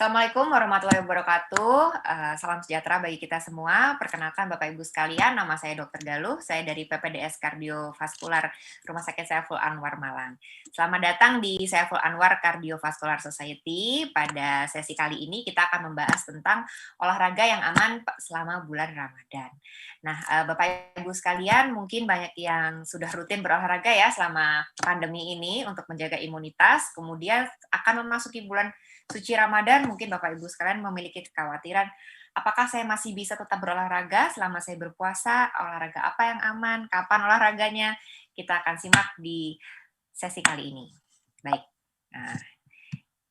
Assalamualaikum warahmatullahi wabarakatuh. Salam sejahtera bagi kita semua. Perkenalkan Bapak Ibu sekalian, nama saya Dr. Galuh. Saya dari PPDS Kardiovaskular Rumah Sakit Saiful Anwar Malang. Selamat datang di Saiful Anwar Cardiovascular Society. Pada sesi kali ini kita akan membahas tentang olahraga yang aman selama bulan Ramadan. Nah, Bapak Ibu sekalian, mungkin banyak yang sudah rutin berolahraga ya selama pandemi ini untuk menjaga imunitas. Kemudian akan memasuki bulan suci Ramadan, mungkin Bapak Ibu sekalian memiliki kekhawatiran, apakah saya masih bisa tetap berolahraga selama saya berpuasa, olahraga apa yang aman, kapan olahraganya, kita akan simak di sesi kali ini. Baik, nah,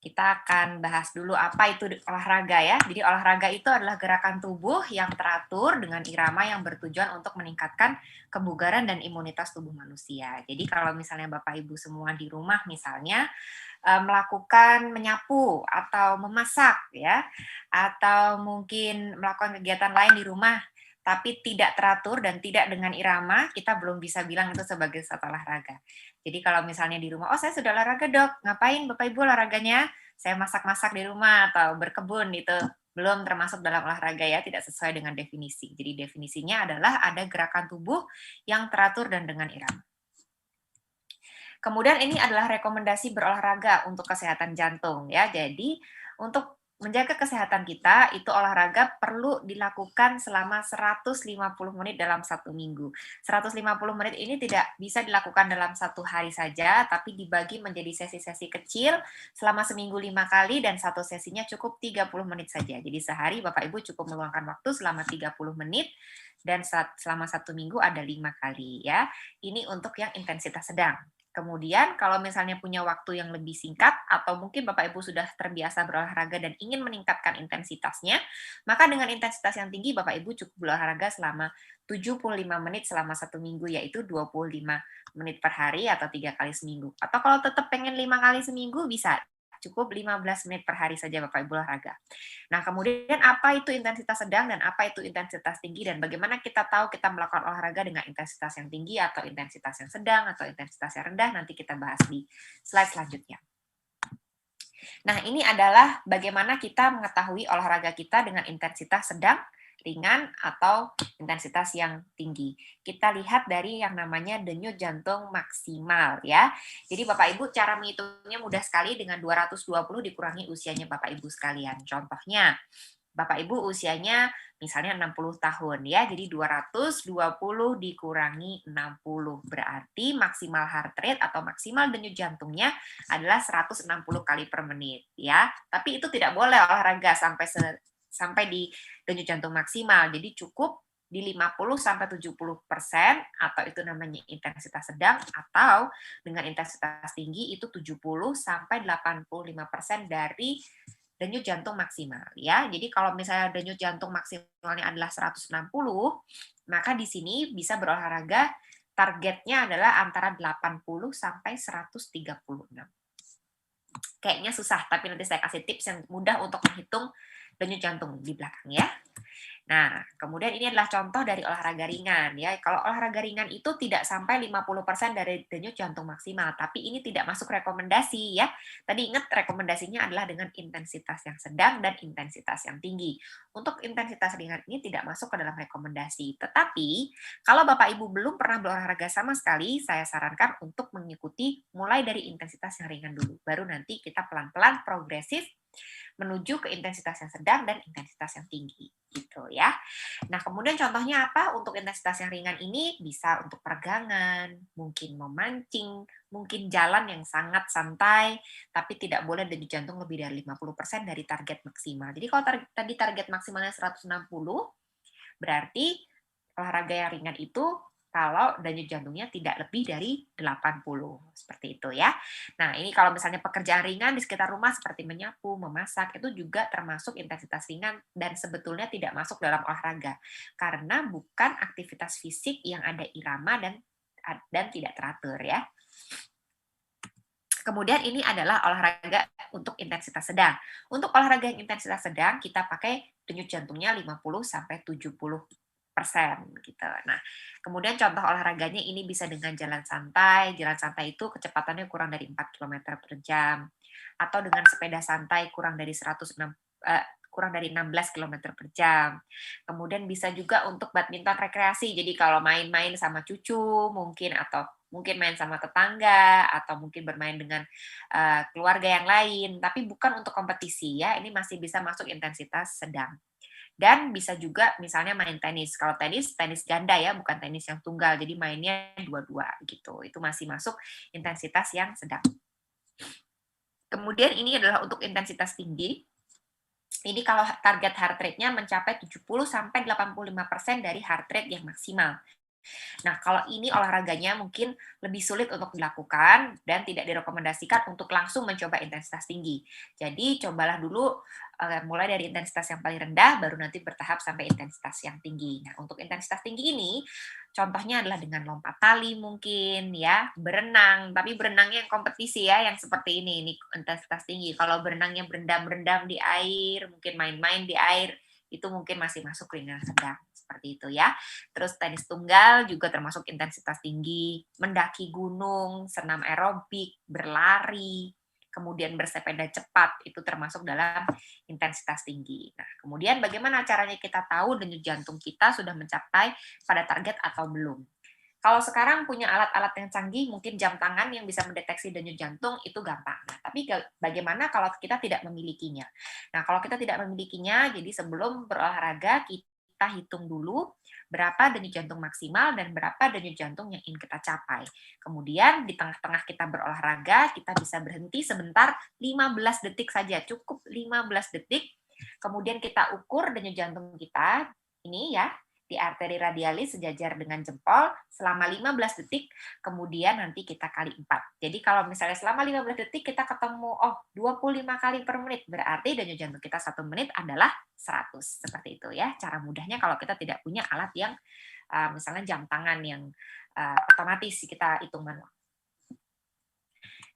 kita akan bahas dulu apa itu olahraga ya. Jadi olahraga itu adalah gerakan tubuh yang teratur dengan irama yang bertujuan untuk meningkatkan kebugaran dan imunitas tubuh manusia. Jadi kalau misalnya Bapak Ibu semua di rumah misalnya melakukan menyapu atau memasak ya, atau mungkin melakukan kegiatan lain di rumah tapi tidak teratur dan tidak dengan irama, kita belum bisa bilang itu sebagai suatu olahraga. Jadi kalau misalnya di rumah, oh saya sudah olahraga dok, ngapain Bapak Ibu olahraganya? Saya masak-masak di rumah atau berkebun itu belum termasuk dalam olahraga ya, tidak sesuai dengan definisi. Jadi definisinya adalah ada gerakan tubuh yang teratur dan dengan irama. Kemudian ini adalah rekomendasi berolahraga untuk kesehatan jantung ya. Jadi untuk menjaga kesehatan kita, itu olahraga perlu dilakukan selama 150 menit dalam satu minggu. 150 menit ini tidak bisa dilakukan dalam satu hari saja, tapi dibagi menjadi sesi-sesi kecil selama seminggu 5 kali dan satu sesinya cukup 30 menit saja. Jadi sehari Bapak Ibu cukup meluangkan waktu selama 30 menit dan selama satu minggu ada 5 kali ya. Ini untuk yang intensitas sedang. Kemudian kalau misalnya punya waktu yang lebih singkat atau mungkin Bapak Ibu sudah terbiasa berolahraga dan ingin meningkatkan intensitasnya, maka dengan intensitas yang tinggi Bapak Ibu cukup berolahraga selama 75 menit selama satu minggu, yaitu 25 menit per hari atau 3 kali seminggu. Atau kalau tetap pengen 5 kali seminggu bisa, cukup 15 menit per hari saja Bapak Ibu olahraga. Nah, kemudian apa itu intensitas sedang dan apa itu intensitas tinggi dan bagaimana kita tahu kita melakukan olahraga dengan intensitas yang tinggi atau intensitas yang sedang atau intensitas yang rendah, nanti kita bahas di slide selanjutnya. Nah, ini adalah bagaimana kita mengetahui olahraga kita dengan intensitas sedang, ringan, atau intensitas yang tinggi. Kita lihat dari yang namanya denyut jantung maksimal ya. Jadi Bapak Ibu cara menghitungnya mudah sekali dengan 220 dikurangi usianya Bapak Ibu sekalian. Contohnya, Bapak Ibu usianya misalnya 60 tahun ya, jadi 220 dikurangi 60 berarti maksimal heart rate atau maksimal denyut jantungnya adalah 160 kali per menit ya. Tapi itu tidak boleh olahraga sampai di denyut jantung maksimal. Jadi cukup di 50 sampai 70% atau itu namanya intensitas sedang atau dengan intensitas tinggi itu 70 sampai 85% dari denyut jantung maksimal ya. Jadi kalau misalnya denyut jantung maksimalnya adalah 160, maka di sini bisa berolahraga targetnya adalah antara 80 sampai 136. Kayaknya susah, tapi nanti saya kasih tips yang mudah untuk menghitung denyut jantung di belakang ya. Nah, kemudian ini adalah contoh dari olahraga ringan ya. Kalau olahraga ringan itu tidak sampai 50% dari denyut jantung maksimal, tapi ini tidak masuk rekomendasi ya. Tadi ingat rekomendasinya adalah dengan intensitas yang sedang dan intensitas yang tinggi. Untuk intensitas ringan ini tidak masuk ke dalam rekomendasi. Tetapi kalau Bapak Ibu belum pernah berolahraga sama sekali, saya sarankan untuk mengikuti mulai dari intensitas yang ringan dulu. Baru nanti kita pelan-pelan progresif menuju ke intensitas yang sedang dan intensitas yang tinggi gitu ya. Nah, kemudian contohnya apa? Untuk intensitas yang ringan ini bisa untuk peregangan, mungkin memancing, mungkin jalan yang sangat santai, tapi tidak boleh denyut jantung lebih dari 50% dari target maksimal. Jadi kalau tadi target maksimalnya 160, berarti olahraga yang ringan itu kalau denyut jantungnya tidak lebih dari 80, seperti itu ya. Nah, ini kalau misalnya pekerjaan ringan di sekitar rumah seperti menyapu, memasak, itu juga termasuk intensitas ringan dan sebetulnya tidak masuk dalam olahraga. Karena bukan aktivitas fisik yang ada irama dan tidak teratur ya. Kemudian ini adalah olahraga untuk intensitas sedang. Untuk olahraga yang intensitas sedang, kita pakai denyut jantungnya 50 sampai 70 gitu. Nah, kemudian contoh olahraganya ini bisa dengan jalan santai itu kecepatannya kurang dari 4 kilometer per jam, atau dengan sepeda santai kurang dari 16 kilometer per jam. Kemudian bisa juga untuk badminton rekreasi, jadi kalau main-main sama cucu mungkin, atau mungkin main sama tetangga, atau mungkin bermain dengan, keluarga yang lain, tapi bukan untuk kompetisi ya, ini masih bisa masuk intensitas sedang. Dan bisa juga misalnya main tenis. Kalau tenis, tenis ganda ya, bukan tenis yang tunggal. Jadi mainnya dua-dua gitu. Itu masih masuk intensitas yang sedang. Kemudian ini adalah untuk intensitas tinggi. Ini kalau target heart rate-nya mencapai 70 sampai 85% dari heart rate yang maksimal. Nah, kalau ini olahraganya mungkin lebih sulit untuk dilakukan dan tidak direkomendasikan untuk langsung mencoba intensitas tinggi. Jadi, cobalah dulu mulai dari intensitas yang paling rendah, baru nanti bertahap sampai intensitas yang tinggi. Nah, untuk intensitas tinggi ini, contohnya adalah dengan lompat tali mungkin ya, berenang, tapi berenangnya yang kompetisi ya, yang seperti ini intensitas tinggi. Kalau berenangnya berendam-berendam di air, mungkin main-main di air, itu mungkin masih masuk ringan sedang, seperti itu ya. Terus tenis tunggal juga termasuk intensitas tinggi, mendaki gunung, senam aerobik, berlari, kemudian bersepeda cepat, itu termasuk dalam intensitas tinggi. Nah, kemudian bagaimana caranya kita tahu denyut jantung kita sudah mencapai pada target atau belum? Kalau sekarang punya alat-alat yang canggih, mungkin jam tangan yang bisa mendeteksi denyut jantung, itu gampang. Nah, tapi bagaimana kalau kita tidak memilikinya? Nah, kalau kita tidak memilikinya, jadi sebelum berolahraga, kita hitung dulu berapa denyut jantung maksimal dan berapa denyut jantung yang ingin kita capai. Kemudian di tengah-tengah kita berolahraga, kita bisa berhenti sebentar 15 detik saja, cukup 15 detik. Kemudian kita ukur denyut jantung kita, ini ya, di arteri radialis sejajar dengan jempol selama 15 detik, kemudian nanti kita kali 4. Jadi kalau misalnya selama 15 detik kita ketemu, 25 kali per menit, berarti denyut jantung kita 1 menit adalah 100. Seperti itu ya, cara mudahnya kalau kita tidak punya alat yang misalnya jam tangan yang otomatis kita hitung manual.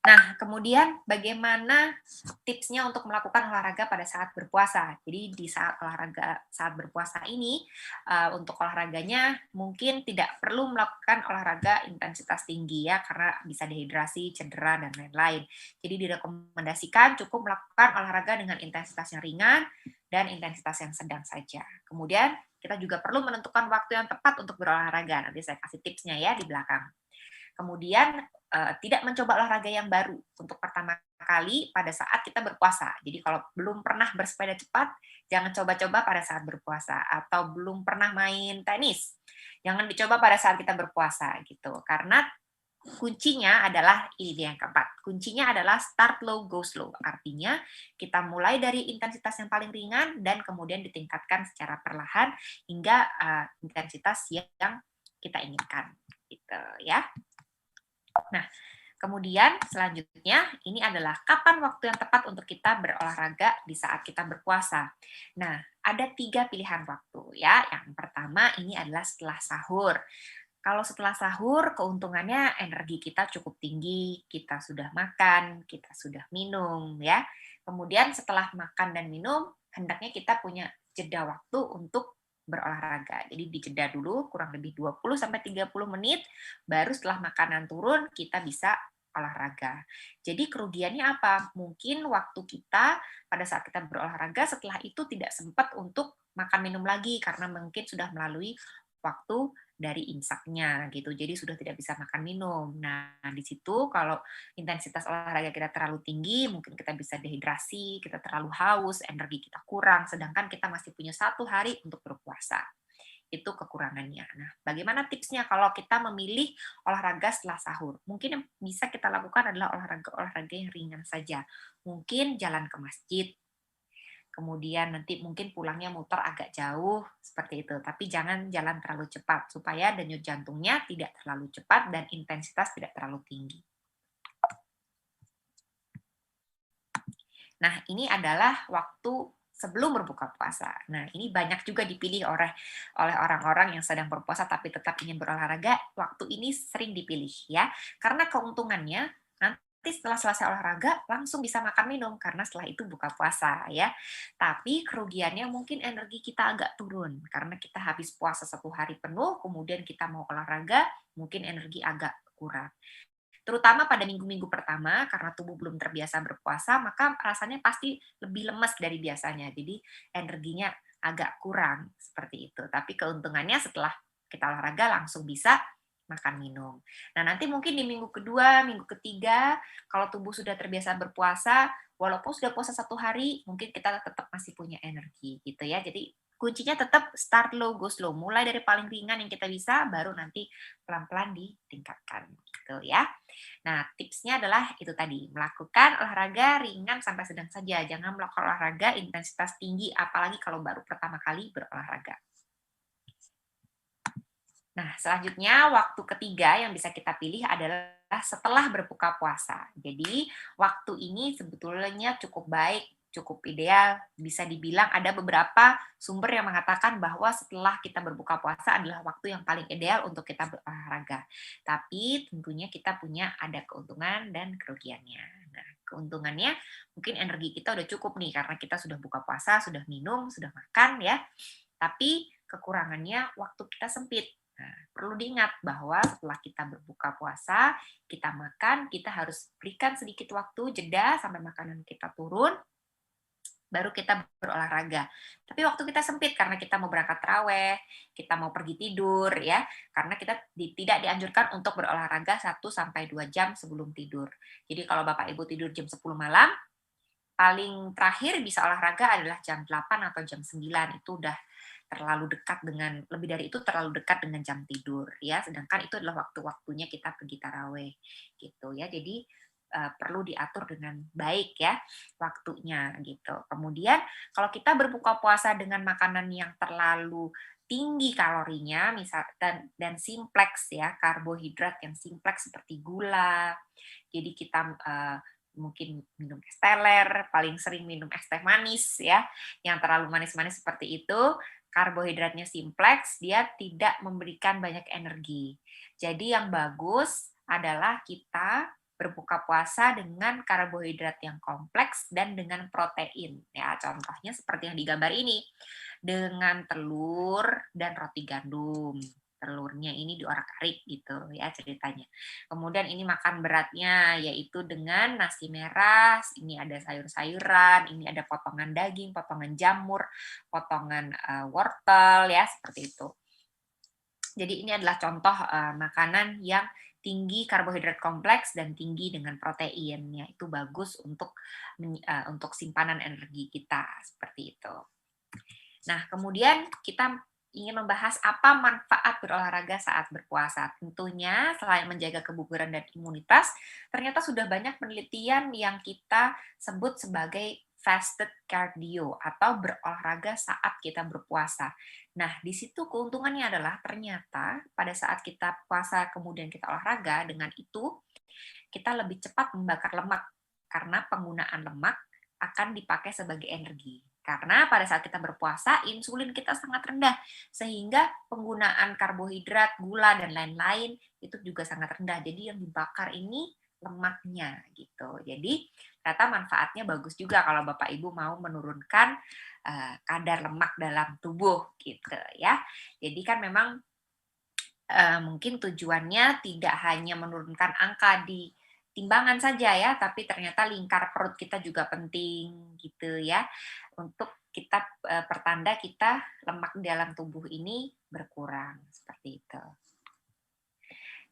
Nah, kemudian bagaimana tipsnya untuk melakukan olahraga pada saat berpuasa? Jadi di saat berpuasa ini, untuk olahraganya mungkin tidak perlu melakukan olahraga intensitas tinggi ya, karena bisa dehidrasi, cedera, dan lain-lain. Jadi direkomendasikan cukup melakukan olahraga dengan intensitas yang ringan dan intensitas yang sedang saja. Kemudian kita juga perlu menentukan waktu yang tepat untuk berolahraga. Nanti saya kasih tipsnya ya di belakang. Kemudian tidak mencoba olahraga yang baru untuk pertama kali pada saat kita berpuasa. Jadi kalau belum pernah bersepeda cepat, jangan coba-coba pada saat berpuasa, atau belum pernah main tenis, jangan dicoba pada saat kita berpuasa gitu. Karena kuncinya adalah ini dia yang keempat. Kuncinya adalah start low, go slow. Artinya kita mulai dari intensitas yang paling ringan dan kemudian ditingkatkan secara perlahan hingga intensitas yang kita inginkan. Gitu ya. Nah, kemudian selanjutnya ini adalah kapan waktu yang tepat untuk kita berolahraga di saat kita berpuasa. Nah, ada 3 pilihan waktu ya. Yang pertama ini adalah setelah sahur. Kalau setelah sahur, keuntungannya energi kita cukup tinggi, kita sudah makan, kita sudah minum ya. Kemudian setelah makan dan minum, hendaknya kita punya jeda waktu untuk berolahraga. Jadi dijeda dulu kurang lebih 20 sampai 30 menit, baru setelah makanan turun kita bisa olahraga. Jadi kerugiannya apa? Mungkin waktu kita pada saat kita berolahraga setelah itu tidak sempat untuk makan minum lagi karena mungkin sudah melalui waktu dari imsaknya gitu. Jadi sudah tidak bisa makan minum. Nah, di situ kalau intensitas olahraga kita terlalu tinggi, mungkin kita bisa dehidrasi, kita terlalu haus, energi kita kurang, sedangkan kita masih punya 1 hari untuk berpuasa. Itu kekurangannya. Nah, bagaimana tipsnya kalau kita memilih olahraga setelah sahur? Mungkin yang bisa kita lakukan adalah olahraga-olahraga yang ringan saja. Mungkin jalan ke masjid, kemudian nanti mungkin pulangnya muter agak jauh, seperti itu. Tapi jangan jalan terlalu cepat, supaya denyut jantungnya tidak terlalu cepat dan intensitas tidak terlalu tinggi. Nah, ini adalah waktu sebelum berbuka puasa. Nah, ini banyak juga dipilih oleh orang-orang yang sedang berpuasa tapi tetap ingin berolahraga, waktu ini sering dipilih ya. Karena keuntungannya setelah selesai olahraga langsung bisa makan minum karena setelah itu buka puasa ya. Tapi kerugiannya mungkin energi kita agak turun karena kita habis puasa 1 hari penuh, kemudian kita mau olahraga, mungkin energi agak kurang. Terutama pada minggu-minggu pertama karena tubuh belum terbiasa berpuasa, maka rasanya pasti lebih lemes dari biasanya. Jadi energinya agak kurang seperti itu. Tapi keuntungannya setelah kita olahraga langsung bisa makan minum. Nah, nanti mungkin di minggu kedua, minggu ketiga, kalau tubuh sudah terbiasa berpuasa, walaupun sudah puasa 1 hari, mungkin kita tetap masih punya energi gitu ya. Jadi kuncinya tetap start low, go slow. Mulai dari paling ringan yang kita bisa, baru nanti pelan-pelan ditingkatkan gitu ya. Nah, tipsnya adalah itu tadi, melakukan olahraga ringan sampai sedang saja. Jangan melakukan olahraga intensitas tinggi, apalagi kalau baru pertama kali berolahraga. Nah, selanjutnya waktu ketiga yang bisa kita pilih adalah setelah berbuka puasa. Jadi, waktu ini sebetulnya cukup baik, cukup ideal. Bisa dibilang ada beberapa sumber yang mengatakan bahwa setelah kita berbuka puasa adalah waktu yang paling ideal untuk kita berolahraga. Tapi tentunya kita punya ada keuntungan dan kerugiannya. Nah, keuntungannya mungkin energi kita udah cukup nih karena kita sudah buka puasa, sudah minum, sudah makan ya. Tapi kekurangannya waktu kita sempit. Nah, perlu diingat bahwa setelah kita berbuka puasa, kita makan, kita harus berikan sedikit waktu jeda sampai makanan kita turun, baru kita berolahraga. Tapi waktu kita sempit karena kita mau berangkat terawih, kita mau pergi tidur ya, karena kita tidak dianjurkan untuk berolahraga 1 sampai 2 jam sebelum tidur. Jadi kalau Bapak Ibu tidur jam 10 malam, paling terakhir bisa olahraga adalah jam 8 atau jam 9, itu udah terlalu dekat dengan lebih dari itu terlalu dekat dengan jam tidur ya, sedangkan itu adalah waktu-waktunya kita pergi tarawih gitu ya. Jadi, perlu diatur dengan baik ya waktunya gitu. Kemudian kalau kita berbuka puasa dengan makanan yang terlalu tinggi kalorinya misal dan simpleks ya, karbohidrat yang simpleks seperti gula, jadi kita, mungkin minum es teler, paling sering minum es teh manis ya, yang terlalu manis-manis seperti itu, karbohidratnya simpleks, dia tidak memberikan banyak energi. Jadi yang bagus adalah kita berbuka puasa dengan karbohidrat yang kompleks dan dengan protein. Ya, contohnya seperti yang digambar ini, dengan telur dan roti gandum. Telurnya ini diorak-arik gitu ya ceritanya. Kemudian ini makan beratnya yaitu dengan nasi merah, ini ada sayur-sayuran, ini ada potongan daging, potongan jamur, potongan wortel ya seperti itu. Jadi ini adalah contoh makanan yang tinggi karbohidrat kompleks dan tinggi dengan protein ya. Itu bagus untuk simpanan energi kita seperti itu. Nah, kemudian kita ingin membahas apa manfaat berolahraga saat berpuasa. Tentunya selain menjaga kebugaran dan imunitas, ternyata sudah banyak penelitian yang kita sebut sebagai fasted cardio atau berolahraga saat kita berpuasa. Nah, di situ keuntungannya adalah ternyata pada saat kita puasa kemudian kita olahraga, dengan itu kita lebih cepat membakar lemak karena penggunaan lemak akan dipakai sebagai energi. Karena pada saat kita berpuasa, insulin kita sangat rendah, sehingga penggunaan karbohidrat, gula, dan lain-lain itu juga sangat rendah. Jadi yang dibakar ini lemaknya gitu. Jadi ternyata manfaatnya bagus juga kalau Bapak Ibu mau menurunkan kadar lemak dalam tubuh gitu ya. Jadi kan memang mungkin tujuannya tidak hanya menurunkan angka di timbangan saja ya, tapi ternyata lingkar perut kita juga penting gitu ya, untuk kita pertanda kita lemak di dalam tubuh ini berkurang, seperti itu.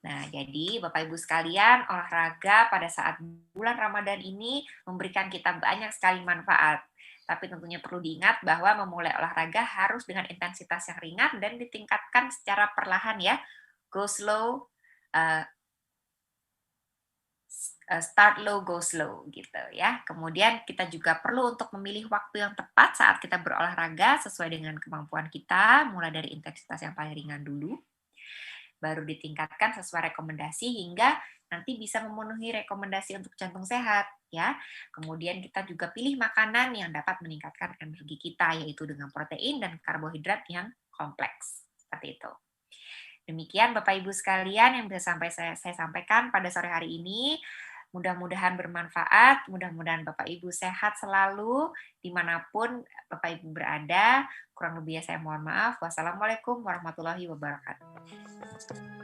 Nah, jadi Bapak Ibu sekalian, olahraga pada saat bulan Ramadan ini memberikan kita banyak sekali manfaat. Tapi tentunya perlu diingat bahwa memulai olahraga harus dengan intensitas yang ringan dan ditingkatkan secara perlahan ya. Go slow, uh, start low, go slow gitu ya. Kemudian kita juga perlu untuk memilih waktu yang tepat saat kita berolahraga sesuai dengan kemampuan kita, mulai dari intensitas yang paling ringan dulu, baru ditingkatkan sesuai rekomendasi hingga nanti bisa memenuhi rekomendasi untuk jantung sehat ya. Kemudian kita juga pilih makanan yang dapat meningkatkan energi kita yaitu dengan protein dan karbohidrat yang kompleks. Seperti itu. Demikian Bapak Ibu sekalian yang bisa saya sampaikan pada sore hari ini. Mudah-mudahan bermanfaat, mudah-mudahan Bapak Ibu sehat selalu dimanapun Bapak Ibu berada. Kurang lebihnya saya mohon maaf. Wassalamualaikum warahmatullahi wabarakatuh.